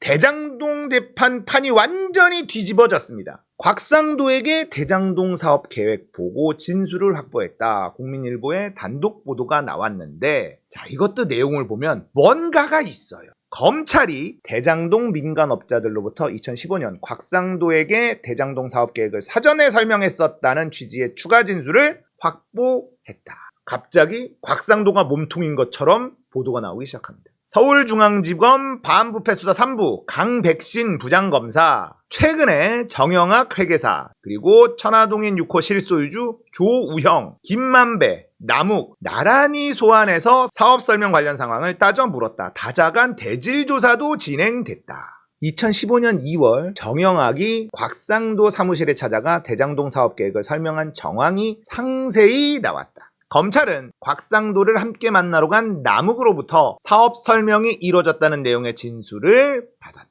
대장동 재판 판이 완전히 뒤집어졌습니다. 곽상도에게 대장동 사업 계획 보고 진술을 확보했다. 국민일보에 단독 보도가 나왔는데, 자, 이것도 내용을 보면 뭔가가 있어요. 검찰이 대장동 민간업자들로부터 2015년 곽상도에게 대장동 사업 계획을 사전에 설명했었다는 취지의 추가 진술을 확보했다. 갑자기 곽상도가 몸통인 것처럼 보도가 나오기 시작합니다. 서울중앙지검 반부패수사 3부 강백신 부장검사, 최근에 정영학 회계사, 그리고 천화동인 6호 실소유주 조우형, 김만배, 남욱 나란히 소환해서 사업설명 관련 상황을 따져 물었다. 다자간 대질조사도 진행됐다. 2015년 2월 정영학이 곽상도 사무실에 찾아가 대장동 사업 계획을 설명한 정황이 상세히 나왔다. 검찰은 곽상도를 함께 만나러 간 남욱으로부터 사업 설명이 이루어졌다는 내용의 진술을 받았다.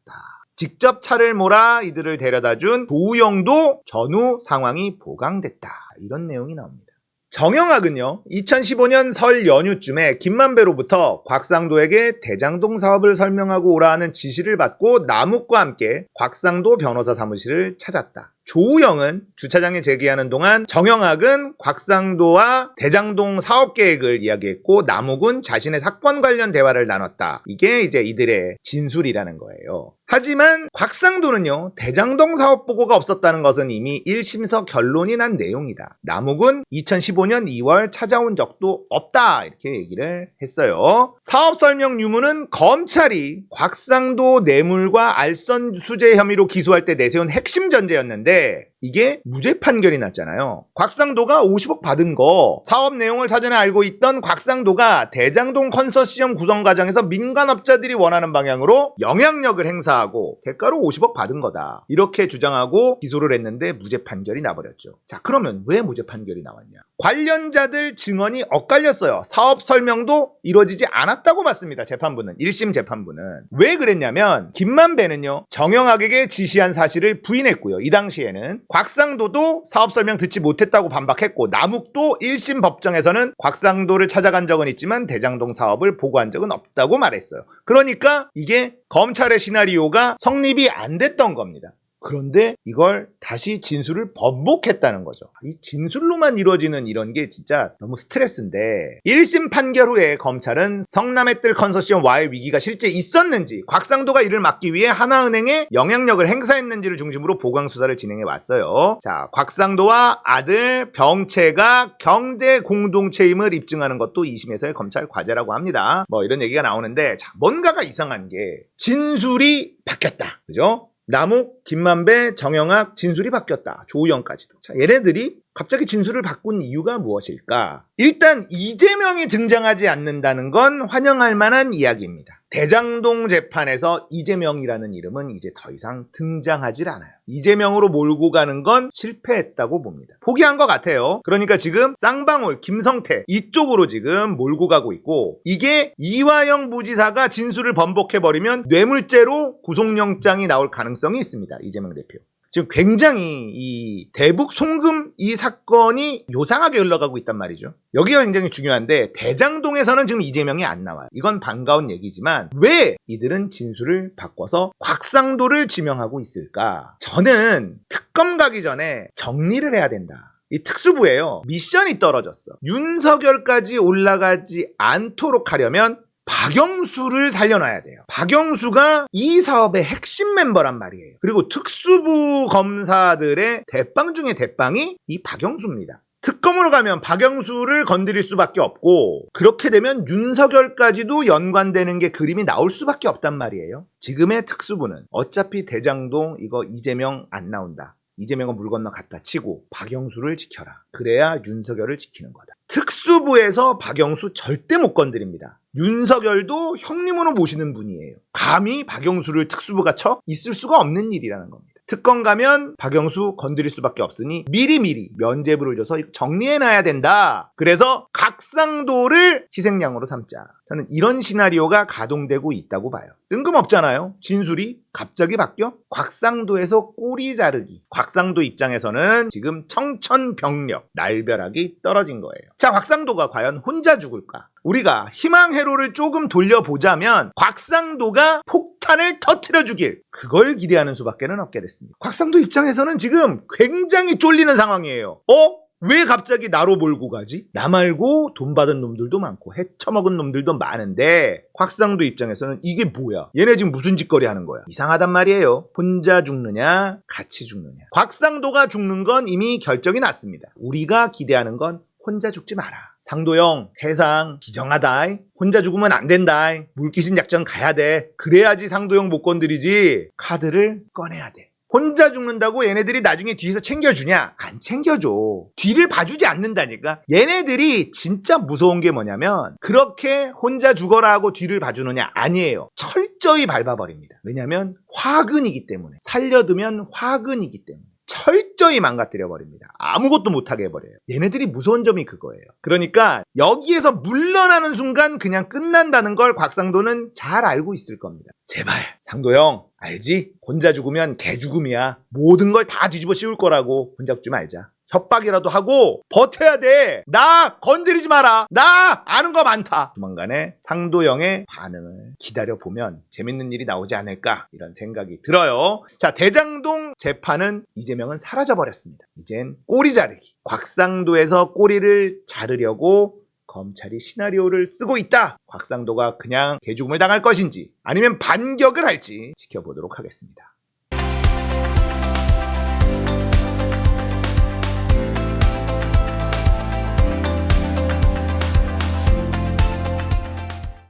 직접 차를 몰아 이들을 데려다준 조우영도 전후 상황이 보강됐다. 이런 내용이 나옵니다. 정영학은요, 2015년 설 연휴쯤에 김만배로부터 곽상도에게 대장동 사업을 설명하고 오라는 지시를 받고 남욱과 함께 곽상도 변호사 사무실을 찾았다. 조우영은 주차장에 제기하는 동안 정영학은 곽상도와 대장동 사업 계획을 이야기했고, 남욱은 자신의 사건 관련 대화를 나눴다. 이게 이제 이들의 진술이라는 거예요. 하지만 곽상도는요, 대장동 사업 보고가 없었다는 것은 이미 1심서 결론이 난 내용이다. 남욱은 2015년 2월 찾아온 적도 없다. 이렇게 얘기를 했어요. 사업 설명 유무는 검찰이 곽상도 뇌물과 알선 수재 혐의로 기소할 때 내세운 핵심 전제였는데, 이게 무죄 판결이 났잖아요. 곽상도가 50억 받은 거, 사업 내용을 사전에 알고 있던 곽상도가 대장동 컨소시엄 구성 과정에서 민간업자들이 원하는 방향으로 영향력을 행사하고 대가로 50억 받은 거다. 이렇게 주장하고 기소를 했는데 무죄 판결이 나버렸죠. 자, 그러면 왜 무죄 판결이 나왔냐? 관련자들 증언이 엇갈렸어요. 사업 설명도 이루어지지 않았다고 봤습니다. 재판부는, 1심 재판부는. 왜 그랬냐면 김만배는요, 정영학에게 지시한 사실을 부인했고요. 이 당시에는 곽상도도 사업 설명 듣지 못했다고 반박했고, 남욱도 1심 법정에서는 곽상도를 찾아간 적은 있지만 대장동 사업을 보고한 적은 없다고 말했어요. 그러니까 이게 검찰의 시나리오가 성립이 안 됐던 겁니다. 그런데 이걸 다시 진술을 번복했다는 거죠. 이 진술로만 이루어지는 이런 게 진짜 너무 스트레스인데, 1심 판결 후에 검찰은 성남의 뜰 컨소시엄와의 위기가 실제 있었는지, 곽상도가 이를 막기 위해 하나은행에 영향력을 행사했는지를 중심으로 보강 수사를 진행해 왔어요. 자, 곽상도와 아들 병채가 경제 공동체임을 입증하는 것도 2심에서의 검찰 과제라고 합니다. 뭐 이런 얘기가 나오는데, 자, 뭔가가 이상한 게 진술이 바뀌었다. 그죠? 남욱, 김만배, 정영학 진술이 바뀌었다. 조우영까지도. 자, 얘네들이 갑자기 진술을 바꾼 이유가 무엇일까? 일단 이재명이 등장하지 않는다는 건 환영할 만한 이야기입니다. 대장동 재판에서 이재명이라는 이름은 이제 더 이상 등장하질 않아요. 이재명으로 몰고 가는 건 실패했다고 봅니다. 포기한 것 같아요. 그러니까 지금 쌍방울, 김성태 이쪽으로 지금 몰고 가고 있고, 이게 이화영 부지사가 진술을 번복해버리면 뇌물죄로 구속영장이 나올 가능성이 있습니다. 이재명 대표. 지금 굉장히 이 대북 송금 이 사건이 요상하게 흘러가고 있단 말이죠. 여기가 굉장히 중요한데, 대장동에서는 지금 이재명이 안 나와요. 이건 반가운 얘기지만 왜 이들은 진술을 바꿔서 곽상도를 지명하고 있을까? 저는 특검 가기 전에 정리를 해야 된다. 이 특수부예요. 미션이 떨어졌어. 윤석열까지 올라가지 않도록 하려면 박영수를 살려놔야 돼요. 박영수가 이 사업의 핵심 멤버란 말이에요. 그리고 특수부 검사들의 대빵 중에 대빵이 이 박영수입니다. 특검으로 가면 박영수를 건드릴 수밖에 없고, 그렇게 되면 윤석열까지도 연관되는 게 그림이 나올 수밖에 없단 말이에요. 지금의 특수부는 어차피 대장동 이거 이재명 안 나온다. 이재명은 물 건너 갖다 치고 박영수를 지켜라. 그래야 윤석열을 지키는 거다. 특수부에서 박영수 절대 못 건드립니다. 윤석열도 형님으로 모시는 분이에요. 감히 박영수를 특수부가 쳐? 있을 수가 없는 일이라는 겁니다. 특검 가면 박영수 건드릴 수밖에 없으니 미리미리 면죄부를 줘서 정리해놔야 된다. 그래서 곽상도를 희생양으로 삼자. 저는 이런 시나리오가 가동되고 있다고 봐요. 뜬금없잖아요. 진술이 갑자기 바뀌어? 곽상도에서 꼬리 자르기. 곽상도 입장에서는 지금 청천벽력, 날벼락이 떨어진 거예요. 자, 곽상도가 과연 혼자 죽을까? 우리가 희망 회로를 조금 돌려보자면 곽상도가 폭탄을 터뜨려 주길, 그걸 기대하는 수밖에 없게 됐습니다. 곽상도 입장에서는 지금 굉장히 쫄리는 상황이에요. 왜 갑자기 나로 몰고 가지? 나 말고 돈 받은 놈들도 많고 해쳐먹은 놈들도 많은데 곽상도 입장에서는 이게 뭐야? 얘네 지금 무슨 짓거리 하는 거야? 이상하단 말이에요. 혼자 죽느냐 같이 죽느냐. 곽상도가 죽는 건 이미 결정이 났습니다. 우리가 기대하는 건 혼자 죽지 마라. 상도형, 세상 기정하다. 혼자 죽으면 안 된다. 물귀신 작전 가야 돼. 그래야지 상도형 못 건드리지. 카드를 꺼내야 돼. 혼자 죽는다고 얘네들이 나중에 뒤에서 챙겨주냐? 안 챙겨줘. 뒤를 봐주지 않는다니까. 얘네들이 진짜 무서운 게 뭐냐면 그렇게 혼자 죽어라 하고 뒤를 봐주느냐? 아니에요. 철저히 밟아버립니다. 왜냐면 화근이기 때문에. 살려두면 화근이기 때문에. 철저히 망가뜨려버립니다. 아무것도 못하게 해버려요. 얘네들이 무서운 점이 그거예요. 그러니까 여기에서 물러나는 순간 그냥 끝난다는 걸 곽상도는 잘 알고 있을 겁니다. 제발 상도형 알지? 혼자 죽으면 개죽음이야. 모든 걸 다 뒤집어 씌울 거라고. 혼자 죽지 말자. 협박이라도 하고 버텨야 돼. 나 건드리지 마라. 나 아는 거 많다. 조만간에 상도형의 반응을 기다려보면 재밌는 일이 나오지 않을까 이런 생각이 들어요. 자, 대장동 재판은 이재명은 사라져버렸습니다. 이젠 꼬리 자르기. 곽상도에서 꼬리를 자르려고 검찰이 시나리오를 쓰고 있다. 곽상도가 그냥 개죽음을 당할 것인지 아니면 반격을 할지 지켜보도록 하겠습니다.